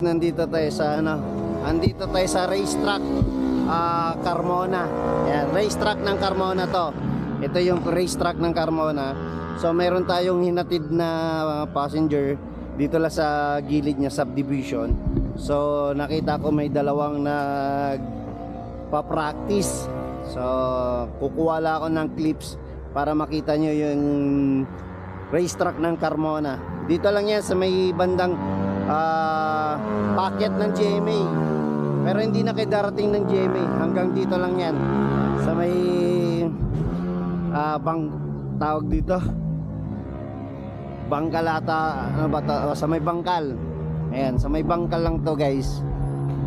Nandito tayo sa andito tayo sa racetrack Carmona. Yan, racetrack ng Carmona to. Ito yung racetrack ng Carmona. So mayroon tayong hinatid na passenger dito lang sa gilid niya, subdivision. So nakita ko may dalawang nagpa-practice. So kukuha lang ako ng clips para makita nyo yung racetrack ng Carmona. Dito lang yan sa may bandang packet ng GMA, pero hindi na kayo darating ng GMA, hanggang dito lang yan sa may tawag dito bangkal ata, ano ba to? Sa may bangkal. Ayan, sa may bangkal lang to guys.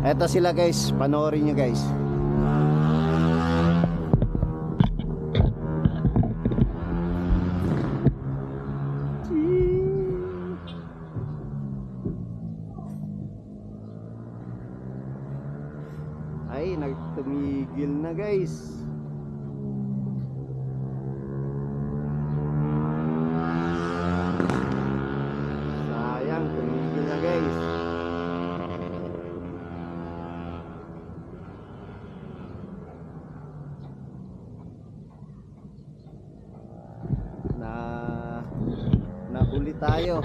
Eto sila guys, panoorin nyo guys. Ay, nagtumigil na guys. Sayang, tumigil na guys. Nahuli tayo.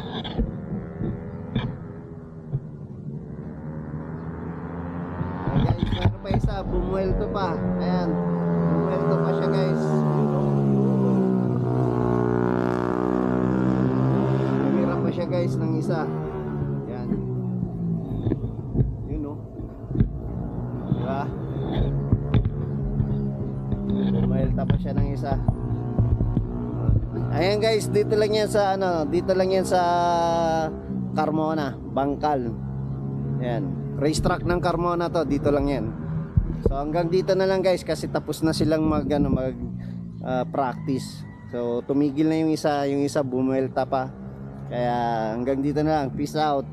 Meron pa isa, bumuelto pa. Ayan, bumuelto pa siya guys. Tumira pa siya guys ng isa. Ayan. Yun o. Diba? Bumuelto pa siya ng isa. Ayan guys, dito lang yan sa dito lang yan sa Carmona, Bangkal. Ayan. Racetrack ng Carmona to, dito lang yan. So hanggang dito na lang guys, kasi tapos na silang practice. So tumigil na yung isa bumuelta pa. Kaya hanggang dito na lang. Peace out.